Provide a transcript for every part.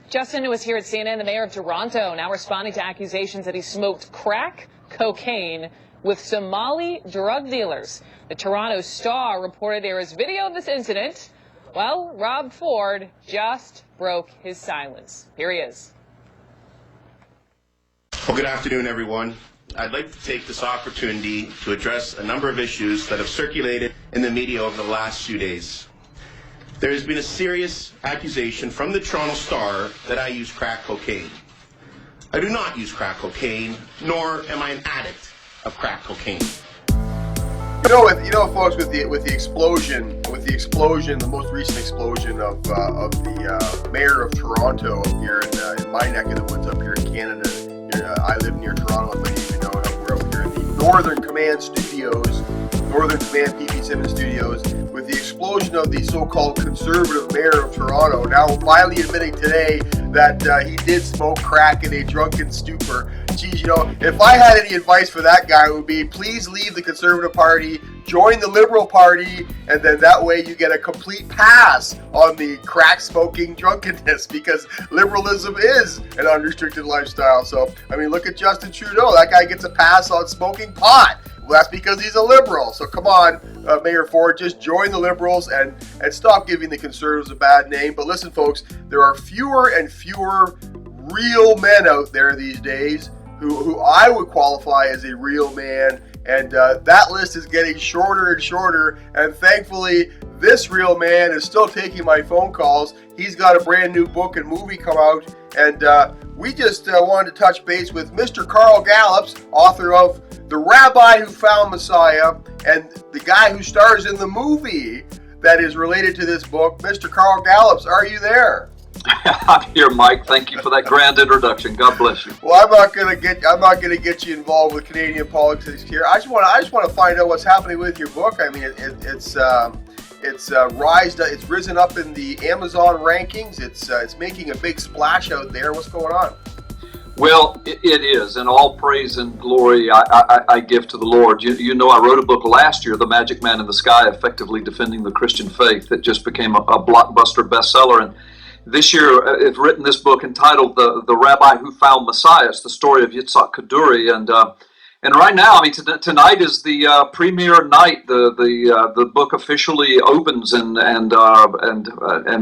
Justin was here at CNN. The mayor of Toronto now responding to accusations that he smoked crack cocaine with Somali drug dealers. The Toronto Star reported there is video of this incident. Well, Rob Ford just broke his silence. Here he is. Well, good afternoon, everyone. I'd like to take this opportunity to address a number of issues that have circulated in the media over the last few days. There has been a serious accusation from the Toronto Star that I use crack cocaine. I do not use crack cocaine, nor am I an addict of crack cocaine. Folks, with the explosion, the most recent explosion of the mayor of Toronto up here in my neck of the woods up here in Canada. I live near Toronto, but you know we're up here in the Northern Command Studios, Northern Command ppsimmons Studios. With the explosion of the so-called conservative mayor of Toronto, now finally admitting today that he did smoke crack in a drunken stupor. Geez, if I had any advice for that guy, it would be please leave the Conservative Party, join the Liberal Party, and then that way you get a complete pass on the crack-smoking drunkenness, because liberalism is an unrestricted lifestyle. So, look at Justin Trudeau. That guy gets a pass on smoking pot. Well, that's because he's a Liberal. So come on, Mayor Ford, just join the Liberals and stop giving the Conservatives a bad name. But listen, folks, there are fewer and fewer real men out there these days who I would qualify as a real man. And that list is getting shorter and shorter. And thankfully, this real man is still taking my phone calls. He's got a brand new book and movie come out. And we just wanted to touch base with Mr. Carl Gallups, author of The Rabbi Who Found Messiah, and the guy who stars in the movie that is related to this book. Mr. Carl Gallups, are you there? I'm here, Mike. Thank you for that grand introduction. God bless you. Well, I'm not gonna get you involved with Canadian politics here. I just want to find out what's happening with your book. It's risen up in the Amazon rankings. It's making a big splash out there. What's going on? Well, it is, and all praise and glory I give to the Lord. You know, I wrote a book last year, The Magic Man in the Sky, Effectively Defending the Christian Faith, that just became a blockbuster bestseller. And this year, I've written this book entitled The Rabbi Who Found Messiah. It's the story of Yitzhak Kaduri. And right now, tonight is the premiere night. The book officially opens and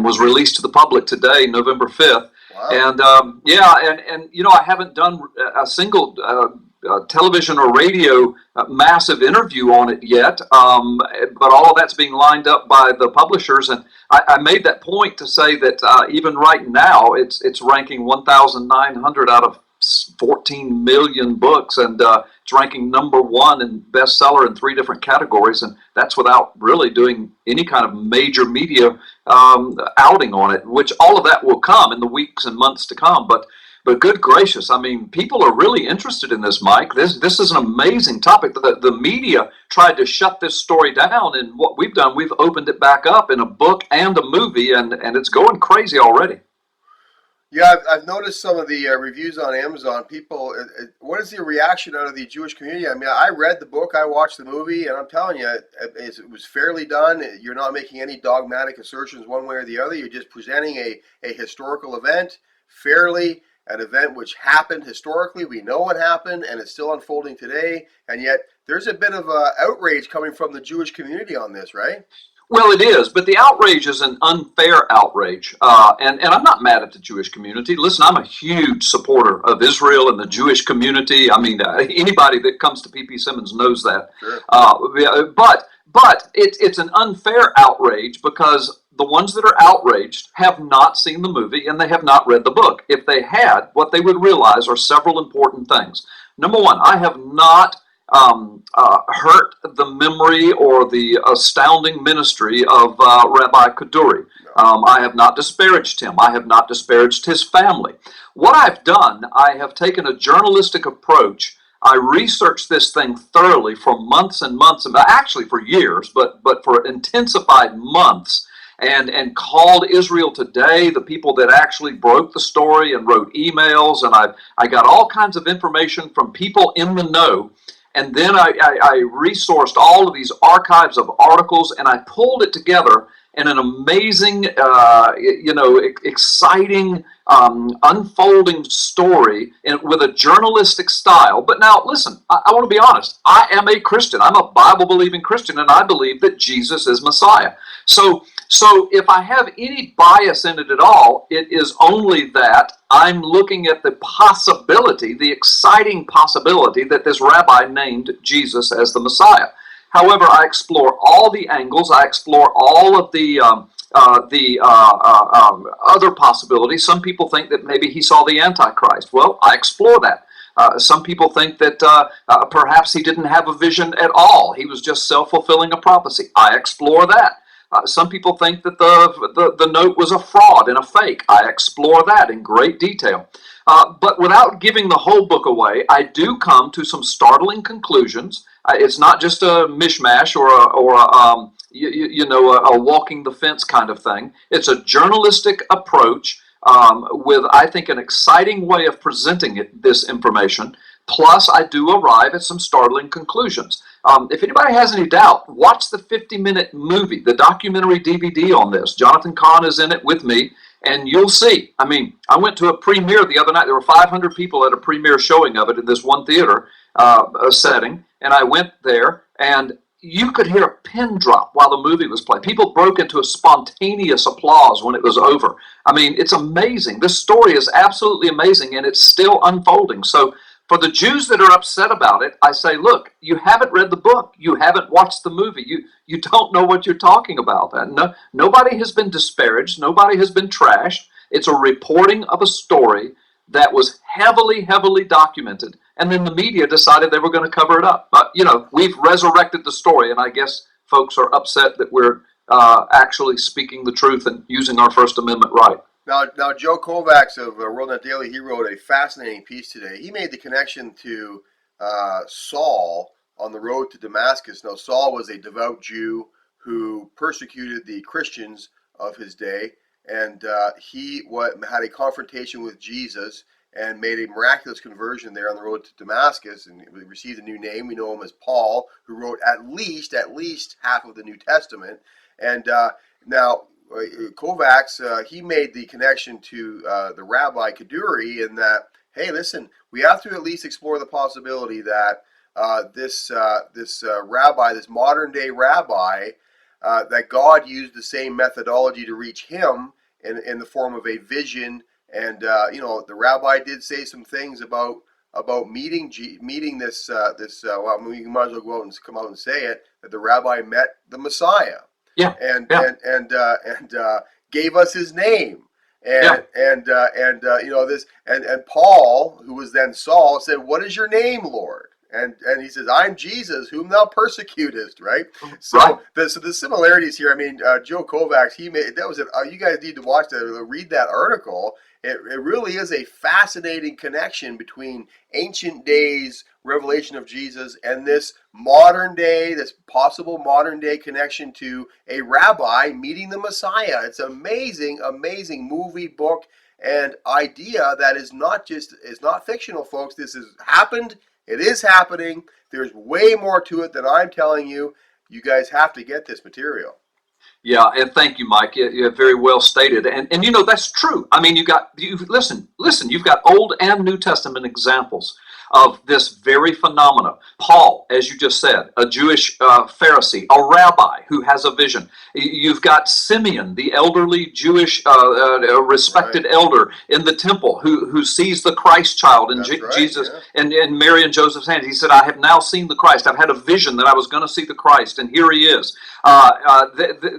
was released to the public today, November 5th. Wow. And I haven't done a single television or radio massive interview on it yet, but all of that's being lined up by the publishers. And I made that point to say that even right now, it's ranking 1,900 out of 14 million books, and it's ranking number one in bestseller in 3 different categories, and that's without really doing any kind of major media outing on it, which all of that will come in the weeks and months to come. But good gracious, people are really interested in this, Mike. This is an amazing topic. The media tried to shut this story down, and what we've done, we've opened it back up in a book and a movie, and it's going crazy already. Yeah, I've noticed some of the reviews on Amazon. People, what is the reaction out of the Jewish community? I read the book, I watched the movie, and I'm telling you, it was fairly done. You're not making any dogmatic assertions one way or the other. You're just presenting a historical event fairly, an event which happened historically. We know what happened, and it's still unfolding today. And yet, there's a bit of outrage coming from the Jewish community on this, right? Well, it is, but the outrage is an unfair outrage, and I'm not mad at the Jewish community. Listen, I'm a huge supporter of Israel and the Jewish community. Anybody that comes to ppsimmons knows that. Sure. But it's an unfair outrage because the ones that are outraged have not seen the movie and they have not read the book. If they had, what they would realize are several important things. Number one, I have not hurt the memory or the astounding ministry of Rabbi Kaduri. I have not disparaged him. I have not disparaged his family. What I've done, I have taken a journalistic approach. I researched this thing thoroughly for months and months, actually for years, but for intensified months, and called Israel Today, the people that actually broke the story, and wrote emails, and I got all kinds of information from people in the know. And then I resourced all of these archives of articles, and I pulled it together and an amazing, exciting, unfolding story with a journalistic style. But now, listen, I want to be honest. I am a Christian. I'm a Bible-believing Christian, and I believe that Jesus is Messiah. So if I have any bias in it at all, it is only that I'm looking at the possibility, the exciting possibility that this rabbi named Jesus as the Messiah. However, I explore all the angles. I explore all of the other possibilities. Some people think that maybe he saw the Antichrist. Well, I explore that. Some people think that perhaps he didn't have a vision at all. He was just self-fulfilling a prophecy. I explore that. Some people think that the note was a fraud and a fake. I explore that in great detail. But without giving the whole book away, I do come to some startling conclusions. It's not just a mishmash or a walking the fence kind of thing. It's a journalistic approach with, I think, an exciting way of presenting this information. Plus, I do arrive at some startling conclusions. If anybody has any doubt, watch the 50-minute movie, the documentary DVD on this. Jonathan Cahn is in it with me, and you'll see. I mean, I went to a premiere the other night. There were 500 people at a premiere showing of it in this one theater setting, and I went there, and you could hear a pin drop while the movie was playing. People broke into a spontaneous applause when it was over. I mean, it's amazing. This story is absolutely amazing, and it's still unfolding. So for the Jews that are upset about it, I say, look, you haven't read the book. You haven't watched the movie. You don't know what you're talking about. And nobody has been disparaged. Nobody has been trashed. It's a reporting of a story that was heavily, heavily documented. And then the media decided they were going to cover it up. But, we've resurrected the story, and I guess folks are upset that we're actually speaking the truth and using our First Amendment right. Now, Joe Kovacs of WorldNet Daily, he wrote a fascinating piece today. He made the connection to Saul on the road to Damascus. Now, Saul was a devout Jew who persecuted the Christians of his day, and he had a confrontation with Jesus and made a miraculous conversion there on the road to Damascus, and he received a new name. We know him as Paul, who wrote at least half of the New Testament. And now Kovacs, he made the connection to the Rabbi Kaduri in that, hey, listen, we have to at least explore the possibility that this rabbi, this modern day rabbi, that God used the same methodology to reach him in the form of a vision. And the rabbi did say some things about meeting this. Well, you might as well go out and come out and say it, that the rabbi met the Messiah. Yeah. And gave us his name. And Paul, who was then Saul, said, "What is your name, Lord?" And he says, "I'm Jesus, whom thou persecutest." Right. So right. The similarities here. I mean, Joe Kovacs, he made that was it. You guys need to read that article. It really is a fascinating connection between ancient days revelation of Jesus and this possible modern day connection to a rabbi meeting the Messiah. It's amazing, amazing movie, book, and idea that is not fictional, folks. This has happened. It is happening. There's way more to it than I'm telling you. You guys have to get this material. Yeah, and thank you, Mike. You have very well stated, and that's true. I mean, listen. You've got Old and New Testament examples of this very phenomena. Paul, as you just said, a Jewish Pharisee, a rabbi who has a vision. You've got Simeon, the elderly Jewish respected elder in the temple who sees the Christ child in Jesus and Mary and Joseph's hands. He said, "I have now seen the Christ. I've had a vision that I was going to see the Christ, and here he is."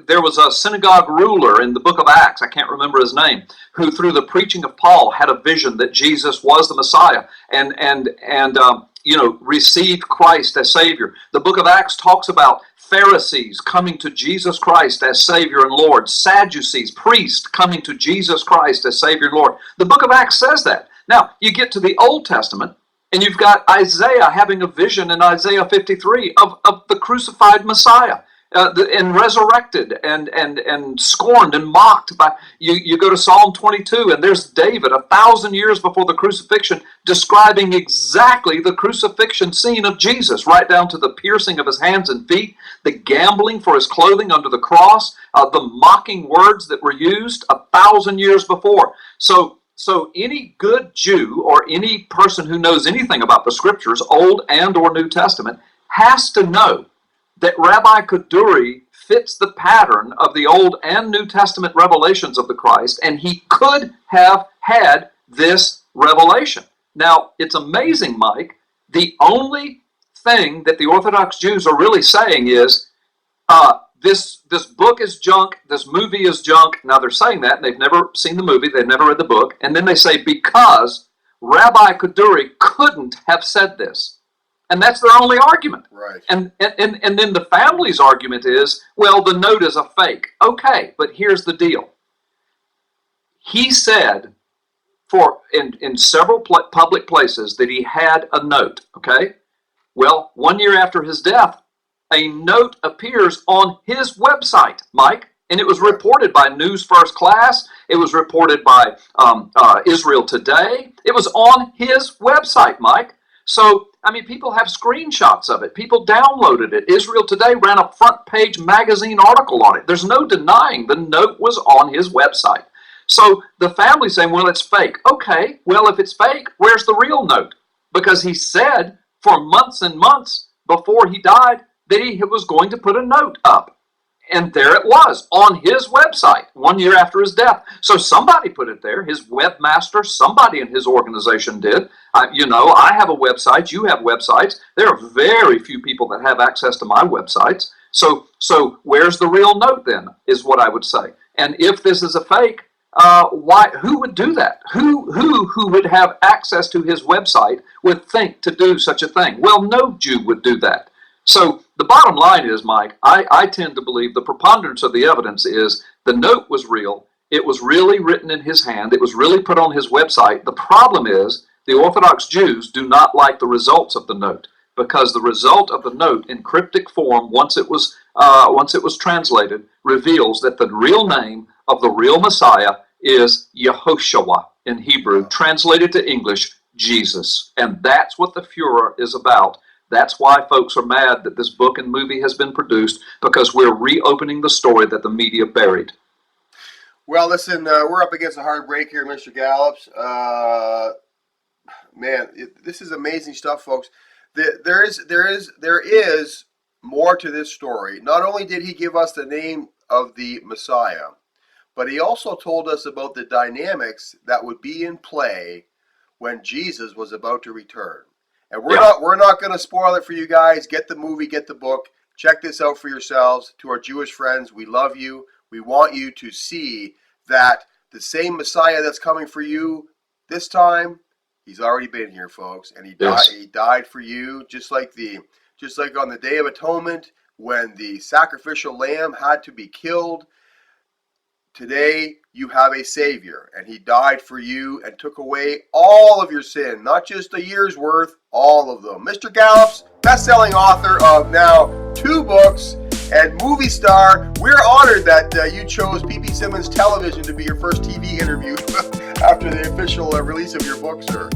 There was a synagogue ruler in the book of Acts, I can't remember his name, who through the preaching of Paul had a vision that Jesus was the Messiah and received Christ as Savior. The book of Acts talks about Pharisees coming to Jesus Christ as Savior and Lord, Sadducees, priests coming to Jesus Christ as Savior and Lord. The book of Acts says that. Now, you get to the Old Testament, and you've got Isaiah having a vision in Isaiah 53 of the crucified Messiah. and resurrected and scorned and mocked by you go to Psalm 22 and there's David 1,000 years before the crucifixion describing exactly the crucifixion scene of Jesus, right down to the piercing of his hands and feet, the gambling for his clothing under the cross, the mocking words that were used 1,000 years before. So any good Jew or any person who knows anything about the scriptures, Old and or New Testament, has to know that Rabbi Kaduri fits the pattern of the Old and New Testament revelations of the Christ, and he could have had this revelation. Now, it's amazing, Mike, the only thing that the Orthodox Jews are really saying is, this book is junk, this movie is junk. Now, they're saying that, and they've never seen the movie, they've never read the book, and then they say, because Rabbi Kaduri couldn't have said this. And that's their only argument. Right. And then the family's argument is, well, the note is a fake. Okay, but here's the deal. He said in several public places that he had a note, okay? Well, 1 year after his death, a note appears on his website, Mike, and it was reported by News First Class. It was reported by Israel Today. It was on his website, Mike. So, I mean, people have screenshots of it. People downloaded it. Israel Today ran a front page magazine article on it. There's no denying the note was on his website. So the family's saying, well, it's fake. Okay, well, if it's fake, where's the real note? Because he said for months and months before he died that he was going to put a note up. And there it was on his website 1 year after his death. So somebody put it there, his webmaster, somebody in his organization did. I have a website, you have websites. There are very few people that have access to my websites. So where's the real note then, is what I would say. And if this is a fake, who would do that? Who would have access to his website would think to do such a thing? Well, no Jew would do that. So the bottom line is, Mike, I tend to believe the preponderance of the evidence is the note was real. It was really written in his hand. It was really put on his website. The problem is the Orthodox Jews do not like the results of the note, because the result of the note in cryptic form, once it was translated, reveals that the real name of the real Messiah is Yehoshua in Hebrew, translated to English, Jesus. And that's what the furor is about. That's why folks are mad that this book and movie has been produced, because we're reopening the story that the media buried. Well, listen, we're up against a hard break here, Mr. Gallops. This is amazing stuff, folks. There is more to this story. Not only did he give us the name of the Messiah, but he also told us about the dynamics that would be in play when Jesus was about to return. And we're not going to spoil it for you guys. Get the movie, get the book. Check this out for yourselves. To our Jewish friends, we love you. We want you to see that the same Messiah that's coming for you this time, he's already been here, folks, and he died for you, just like on the Day of Atonement when the sacrificial lamb had to be killed. Today, you have a Savior, and he died for you and took away all of your sin, not just a year's worth, all of them. Mr. Gallops, best-selling author of now 2 books and movie star, we're honored that you chose ppsimmons Television to be your first TV interview after the official release of your book, sir.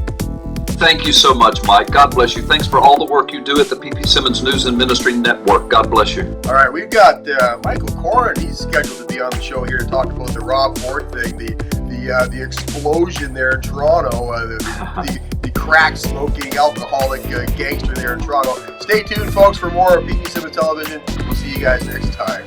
Thank you so much, Mike. God bless you. Thanks for all the work you do at the P.P. Simmons News and Ministry Network. God bless you. All right, we've got Michael Corrin. He's scheduled to be on the show here to talk about the Rob Ford thing, the explosion there in Toronto, the crack-smoking, alcoholic gangster there in Toronto. Stay tuned, folks, for more of P.P. Simmons Television. We'll see you guys next time.